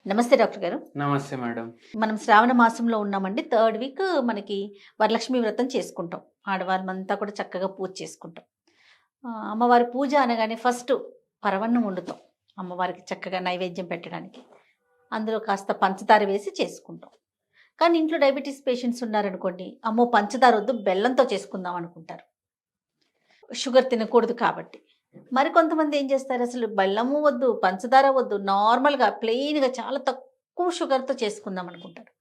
నమస్తే డాక్టర్ గారు. నమస్తే మేడం. మనం శ్రావణ మాసంలో ఉన్నామండి. థర్డ్ వీక్ మనకి వరలక్ష్మి వ్రతం చేసుకుంటాం. ఆడవాళ్ళమంతా కూడా చక్కగా పూజ చేసుకుంటాం. అమ్మవారి పూజ అనగానే ఫస్ట్ పరవన్నం వండుతాం. అమ్మవారికి చక్కగా నైవేద్యం పెట్టడానికి. అందులో కాస్త పంచదార వేసి చేసుకుంటాం. కానీ ఇంట్లో డయాబెటీస్ పేషెంట్స్ ఉన్నారనుకోండి, అమ్మో పంచదార వద్దు బెల్లంతో చేసుకుందాం అనుకుంటారు. షుగర్ తినకూడదు కాబట్టి. మరికొంతమంది ఏం చేస్తారు, అసలు బెల్లము వద్దు, పంచదార వద్దు, నార్మల్‌గా ప్లెయిన్‌గా చాలా తక్కువ షుగర్‌తో చేసుకుందాం అనుకుంటారు.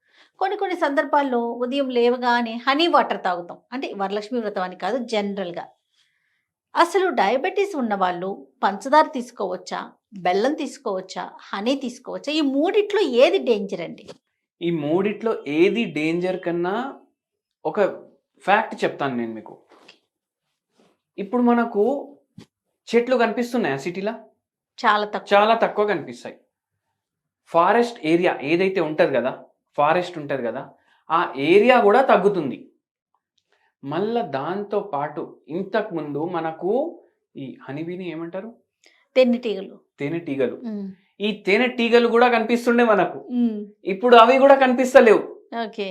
కొన్ని కొన్ని సందర్భాల్లో ఉదయం లేవగానే హనీ వాటర్ తాగుతాం. అంటే వరలక్ష్మి వ్రతం అని కాదు, జనరల్‌గా. అసలు డయాబెటీస్ ఉన్నవాళ్ళు పంచదార తీసుకోవచ్చా? బెల్లం తీసుకోవచ్చా? హనీ తీసుకోవచ్చా? ఈ మూడిట్లో ఏది డేంజర్ అండి? ఈ మూడిట్లో ఏది డేంజర్ కన్నా ఒక ఫ్యాక్ట్ చెప్తాను నేను మీకు. ఇప్పుడు మనకు చెట్లు కనిపిస్తున్నాయా సిటీలో? చాలా తక్కువ కనిపిస్తాయి. ఫారెస్ట్ ఏరియా ఏదైతే ఉంటుంది కదా, ఫారెస్ట్ ఉంటుంది కదా, ఆ ఏరియా కూడా తగ్గుతుంది. మళ్ళా దాంతో పాటు ఇంతకుముందు మనకు ఈ హనీబీని ఏమంటారు? తేనెటీగలు. ఈ తేనెటీగలు కూడా కనిపిస్తుండే మనకు. ఇప్పుడు అవి కూడా కనిపిస్తలేవు. ఓకే.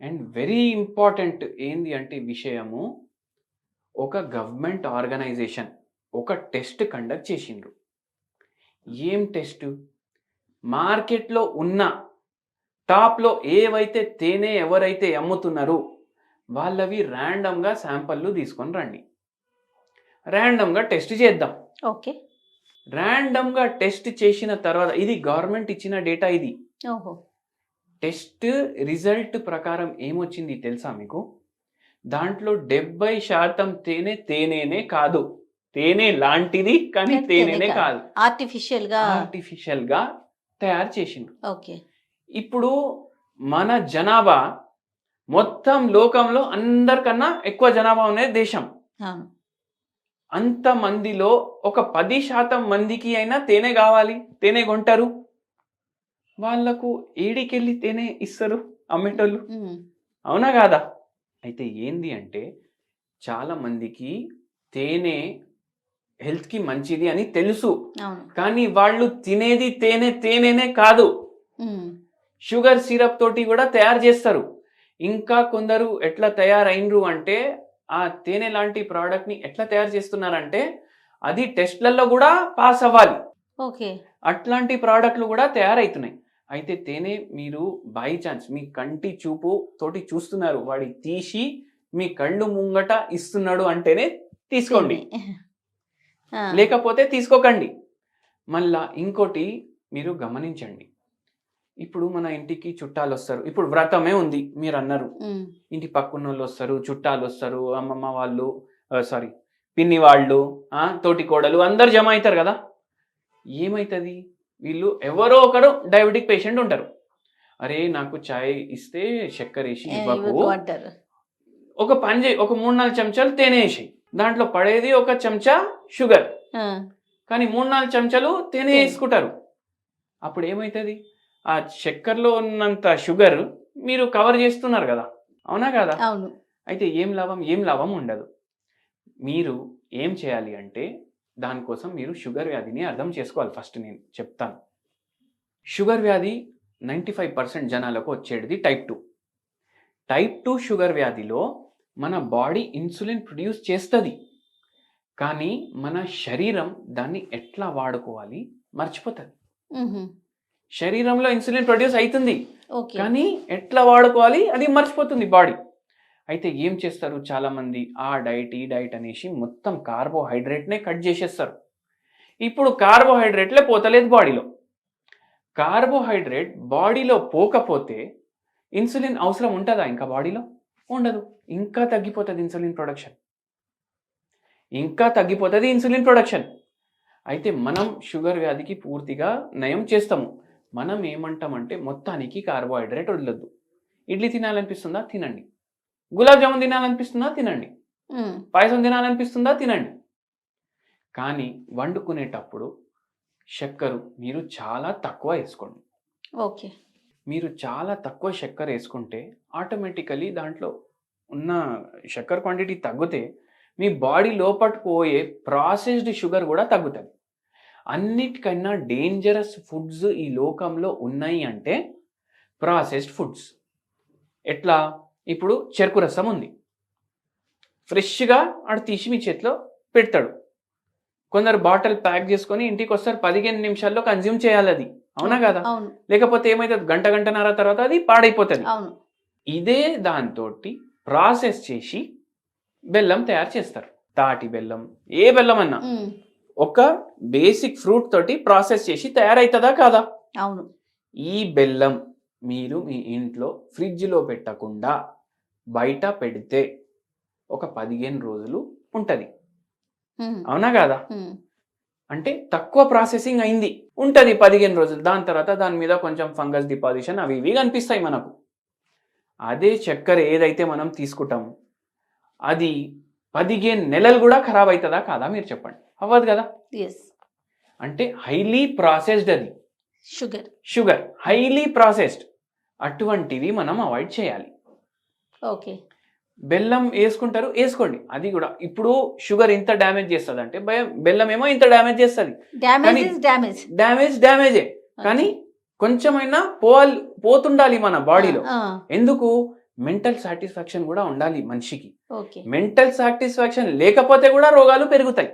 అండ్ వెరీ ఇంపార్టెంట్ ఏంది అంటే విషయము, ఒక గవర్నమెంట్ ఆర్గనైజేషన్ ఒక టెస్ట్ కండక్ట్ చేసిండ్రు. ఏం టెస్ట్? మార్కెట్లో ఉన్న టాప్లో ఏవైతే తేనె ఎవరైతే అమ్ముతున్నారో వాళ్ళవి ర్యాండమ్గా శాంపల్లు తీసుకొని రండి, ర్యాండమ్గా టెస్ట్ చేద్దాం. ఓకే. ర్యాండమ్గా టెస్ట్ చేసిన తర్వాత, ఇది గవర్నమెంట్ ఇచ్చిన డేటా, ఇది టెస్ట్ రిజల్ట్ ప్రకారం ఏమొచ్చింది తెలుసా మీకు? దాంట్లో 70% తేనెనే కాదు, తేనె లాంటిది కానీ తేనెనే కాదు, ఆర్టిఫిషియల్ గా తయారు చేసిండ్రు. ఓకే. ఇప్పుడు మన జనాభా మొత్తం లోకంలో అందరికన్నా ఎక్కువ జనాభా ఉన్న దేశం. అంత మందిలో ఒక 10% మందికి అయినా తేనె కావాలి, తేనె కొంటారు. వాళ్లకు ఏడికెళ్ళి తేనె ఇస్తారు అమ్మేటోళ్ళు? అవునా కాదా? అయితే ఏంది అంటే, చాలా మందికి తేనె హెల్త్కి మంచిది అని తెలుసు, కానీ వాళ్ళు తినేది తేనెనే కాదు, షుగర్ సిరప్ తోటి కూడా తయారు చేస్తారు. ఇంకా కొందరు ఎట్లా తయారైనరు అంటే, ఆ తేనె లాంటి ప్రోడక్ట్ని ఎట్లా తయారు చేస్తున్నారంటే, అది టెస్ట్లలో కూడా పాస్ అవ్వాలి. ఓకే. అట్లాంటి ప్రోడక్ట్లు కూడా తయారవుతున్నాయి. అయితే తేనె మీరు బై ఛాన్స్ మీ కంటి చూపు తోటి చూస్తున్నారు, వాడి తీసి మీ కళ్ళు ముంగట ఇస్తున్నాడు అంటేనే తీసుకోండి, లేకపోతే తీసుకోకండి. మళ్ళా ఇంకోటి మీరు గమనించండి, ఇప్పుడు మన ఇంటికి చుట్టాలు వస్తారు. ఇప్పుడు వ్రతమే ఉంది మీరు అన్నారు, ఇంటి పక్కన వాళ్ళు వస్తారు, చుట్టాలు వస్తారు, అమ్మమ్మ వాళ్ళు, పిన్ని వాళ్ళు, తోటి కోడలు అందరు జమ అవుతారు కదా. ఏమవుతుంది, వీళ్ళు ఎవరో ఒకరు డయాబెటిక్ పేషెంట్ ఉంటారు. అరే నాకు చాయ్ ఇస్తే చక్కెర వేసి ఇవ్వకు, ఒక పని చేయి, ఒక 3-4 చెంచాలు తేనె వేసి, దాంట్లో పడేది ఒక చెంచా షుగర్, కానీ 3-4 చెంచాలు తేనె వేసుకుంటారు. అప్పుడు ఏమవుతుంది, ఆ చక్కెరలో ఉన్నంత షుగర్ మీరు కవర్ చేస్తున్నారు కదా, అవునా కదా? అవును. అయితే ఏం లాభం ఉండదు. మీరు ఏం చేయాలి అంటే, దానికోసం మీరు షుగర్ వ్యాధిని అర్థం చేసుకోవాలి. ఫస్ట్ నేను చెప్తాను, షుగర్ వ్యాధి 95% జనాలకు వచ్చేది టైప్ 2 షుగర్ వ్యాధిలో మన బాడీ ఇన్సులిన్ ప్రొడ్యూస్ చేస్తుంది, కానీ మన శరీరం దాన్ని ఎట్లా వాడుకోవాలి మర్చిపోతుంది. శరీరంలో ఇన్సులిన్ ప్రొడ్యూస్ అవుతుంది, కానీ ఎట్లా వాడుకోవాలి అది మర్చిపోతుంది బాడీ. అయితే ఏం చేస్తారు చాలా మంది, ఆ డైట్ ఈ డైట్ అనేసి మొత్తం కార్బోహైడ్రేట్నే కట్ చేసేస్తారు. ఇప్పుడు కార్బోహైడ్రేట్లే పోతలేదు బాడీలో. కార్బోహైడ్రేట్ బాడీలో పోకపోతే ఇన్సులిన్ అవసరం ఉంటుందా? ఇంకా బాడీలో ఉండదు, ఇంకా తగ్గిపోతుంది ఇన్సులిన్ ప్రొడక్షన్. అయితే మనం షుగర్ వ్యాధికి పూర్తిగా నయం చేస్తాము. మనం ఏమంటామంటే, మొత్తానికి కార్బోహైడ్రేట్ వదలొద్దు. ఇడ్లీ తినాలనిపిస్తుందా తినండి, గులాబ్ జామున్ తినాలనిపిస్తుందా తినండి, పాయసం తినాలనిపిస్తుందా తినండి, కానీ వండుకునేటప్పుడు చక్కెర మీరు చాలా తక్కువ వేసుకోండి. ఓకే. మీరు చాలా తక్కువ చక్కెర వేసుకుంటే ఆటోమేటికలీ దాంట్లో ఉన్న చక్కెర క్వాంటిటీ తగ్గితే మీ బాడీ లోపలికి పోయే ప్రాసెస్డ్ షుగర్ కూడా తగ్గుతుంది. అన్నిటికన్నా డేంజరస్ ఫుడ్స్ ఈ లోకంలో ఉన్నాయి అంటే ప్రాసెస్డ్ ఫుడ్స్. ఎట్లా? ఇప్పుడు చెరుకు రసం ఉంది, ఫ్రెష్గా ఆడు తీసి మీ చేతిలో పెడతాడు. కొందరు బాటిల్ ప్యాక్ చేసుకొని ఇంటికి వస్తారు, 15 నిమిషాల్లో కన్జ్యూమ్ చేయాలి అది. అవునా కదా? అవును లేకపోతే ఏమైతుంది, గంటన్నర తర్వాత అది పాడైపోతుంది. అవును ఇదే దాంతో ప్రాసెస్ చేసి బెల్లం తయారు చేస్తారు. తాటి బెల్లం, ఏ బెల్లం అన్నా ఒక బేసిక్ ఫ్రూట్ తోటి ప్రాసెస్ చేసి తయారైతుందా కాదా? అవును. ఈ బెల్లం మీరు మీ ఇంట్లో ఫ్రిడ్జ్లో పెట్టకుండా బయట పెడితే ఒక 15 రోజులు ఉంటుంది. అవునా కాదా? అంటే తక్కువ ప్రాసెసింగ్ అయింది ఉంటుంది 15 రోజులు. దాని తర్వాత దాని మీద కొంచెం ఫంగస్ డిపాజిషన్ అవి ఇవి కనిపిస్తాయి మనకు. అదే చక్కెర ఏదైతే మనం తీసుకుంటాం అది 15 నెలలు కూడా ఖరాబ్ అవుతుందా కాదా? మీరు చెప్పండి. అవ్వదు కదా? అంటే హైలీ ప్రాసెస్డ్, అది షుగర్ హైలీ ప్రాసెస్డ్. అటువంటివి మనం అవాయిడ్ చేయాలి. ఓకే. బెల్లం వేసుకుంటారు, వేసుకోండి, అది కూడా. ఇప్పుడు షుగర్ ఇంత డ్యామేజ్ చేస్తుంది అంటే బెల్లం ఏమో ఇంత డ్యామేజ్ చేస్తుంది. డ్యామేజే కానీ కొంచెమైనా పోతుండాలి మన బాడీలో. ఎందుకు? మెంటల్ సాటిస్ఫాక్షన్ కూడా ఉండాలి మనిషికి. మెంటల్ సాటిస్ఫాక్షన్ లేకపోతే కూడా రోగాలు పెరుగుతాయి.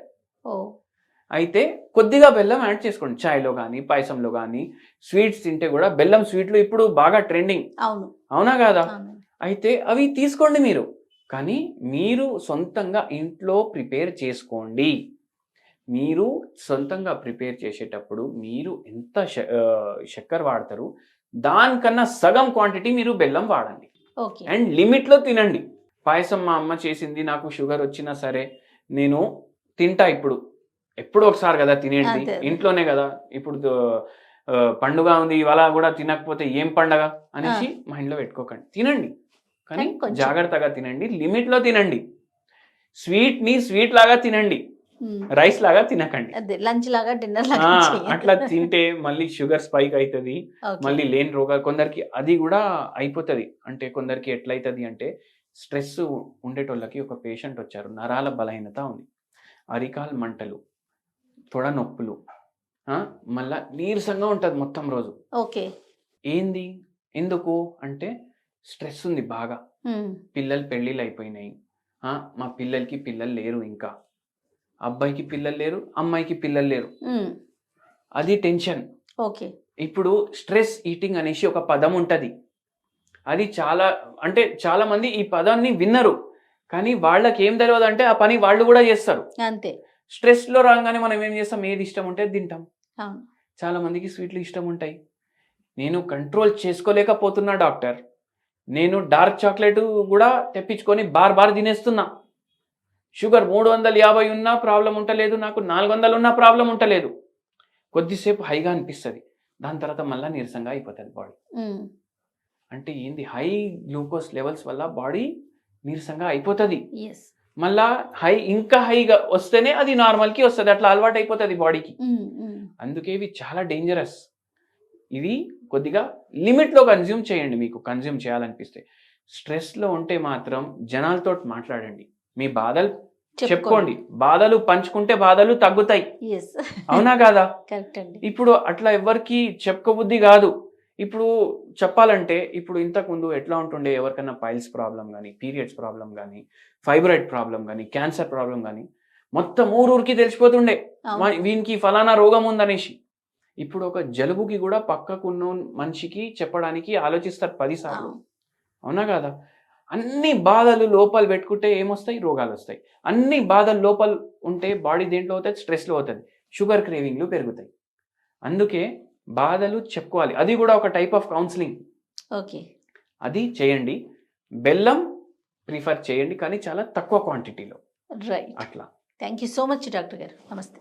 అయితే కొద్దిగా బెల్లం యాడ్ చేసుకోండి, చాయ్లో కానీ పాయసంలో కానీ. స్వీట్స్ తింటే కూడా బెల్లం స్వీట్లు ఇప్పుడు బాగా ట్రెండింగ్. అవునా కాదా? అయితే అవి తీసుకోండి మీరు, కానీ మీరు సొంతంగా ఇంట్లో ప్రిపేర్ చేసుకోండి. మీరు సొంతంగా ప్రిపేర్ చేసేటప్పుడు మీరు ఎంత చక్కెర వాడతారు దానికన్నా సగం క్వాంటిటీ మీరు బెల్లం వాడండి. అండ్ లిమిట్లో తినండి. పాయసం మా అమ్మ చేసింది, నాకు షుగర్ వచ్చినా సరే నేను తింటా. ఇప్పుడు ఎప్పుడో ఒకసారి కదా తినేది, ఇంట్లోనే కదా. ఇప్పుడు పండుగ ఉంది ఇవాళ కూడా తినకపోతే ఏం పండగ అనేసి మైండ్లో పెట్టుకోకండి. తినండి, కానీ జాగ్రత్తగా తినండి, లిమిట్లో తినండి. స్వీట్ని స్వీట్ లాగా తినండి, రైస్ లాగా తినకండి. లంచ్ లాగా, డిన్నర్ అట్లా తింటే మళ్ళీ షుగర్ స్పైక్ అవుతుంది, మళ్ళీ లేని రోగాలు కొందరికి అది కూడా అయిపోతుంది. అంటే కొందరికి ఎట్లయితుంది అంటే, స్ట్రెస్ ఉండేటోళ్ళకి ఒక పేషెంట్ వచ్చారు, నరాల బలహీనత ఉంది, అరికాల్ మంటలు, తొడ నొప్పులు, మళ్ళా నీరసంగా ఉంటుంది మొత్తం రోజు. ఏంది ఎందుకు అంటే స్ట్రెస్ ఉంది బాగా. పిల్లలు పెళ్ళిళ్ళు అయిపోయినాయి, మా పిల్లలకి పిల్లలు లేరు, ఇంకా అబ్బాయికి పిల్లలు లేరు, అమ్మాయికి పిల్లలు లేరు, అది టెన్షన్. ఇప్పుడు స్ట్రెస్ ఈటింగ్ అనేసి ఒక పదం ఉంటుంది. అది చాలా మంది ఈ పదాన్ని విన్నరు, కానీ వాళ్ళకి ఏం తెలియదు అంటే ఆ పని వాళ్ళు కూడా చేస్తారు. అంతే. స్ట్రెస్లో రాగానే మనం ఏం చేస్తాం, ఏది ఇష్టం ఉంటే తింటాం. చాలా మందికి స్వీట్లు ఇష్టం ఉంటాయి. నేను కంట్రోల్ చేసుకోలేకపోతున్నా డాక్టర్, నేను డార్క్ చాక్లెట్ కూడా తెప్పించుకొని బార్ తినేస్తున్నా. షుగర్ 350 ఉన్నా ప్రాబ్లం ఉంటలేదు, నాకు 400 ఉన్నా ప్రాబ్లం ఉంటలేదు. కొద్దిసేపు హైగా అనిపిస్తుంది, దాని తర్వాత మళ్ళీ నీరసంగా అయిపోతుంది బాడీ. అంటే ఏంది, హై గ్లూకోజ్ లెవెల్స్ వల్ల బాడీ నీరసంగా అయిపోతుంది. మళ్ళా ఇంకా హైగా వస్తేనే అది నార్మల్కి వస్తుంది, అట్లా అలవాటు అయిపోతుంది బాడీకి. అందుకే ఇవి చాలా డేంజరస్. ఇవి కొద్దిగా లిమిట్లో కన్జ్యూమ్ చేయండి, మీకు కన్జ్యూమ్ చేయాలనిపిస్తే. స్ట్రెస్లో ఉంటే మాత్రం జనాలతో మాట్లాడండి, మీ బాధలు చెప్పుకోండి. బాధలు పంచుకుంటే బాధలు తగ్గుతాయి. అవునా కాదా? ఇప్పుడు అట్లా ఎవరికి చెప్పుకోబుద్ధి కాదు. ఇప్పుడు చెప్పాలంటే, ఇప్పుడు ఇంతకుముందు ఎట్లా ఉంటుండే, ఎవరికైనా పైల్స్ ప్రాబ్లం కానీ, పీరియడ్స్ ప్రాబ్లం కానీ, ఫైబ్రాయిడ్ ప్రాబ్లం కానీ, క్యాన్సర్ ప్రాబ్లం కానీ మొత్తం ఊరికి తెలిసిపోతుండే వీనికి ఫలానా రోగం ఉందనేసి. ఇప్పుడు ఒక జలుబుకి కూడా పక్కకున్న మనిషికి చెప్పడానికి ఆలోచిస్తారు 10 సార్లు. అవునా కాదా? అన్ని బాధలు లోపల పెట్టుకుంటే ఏమొస్తాయి, రోగాలు వస్తాయి. అన్ని బాధలు లోపల ఉంటే బాడీ దేంట్లో అవుతుంది, స్ట్రెస్లో అవుతుంది, షుగర్ క్రేవింగ్లు పెరుగుతాయి. అందుకే బాధలు చెప్పుకోవాలి, అది కూడా ఒక టైప్ ఆఫ్ కౌన్సిలింగ్. అది చేయండి. బెల్లం ప్రిఫర్ చేయండి, కానీ చాలా తక్కువ క్వాంటిటీలో. రైట్. అట్లా. Thank you so much doctor గారు. నమస్తే.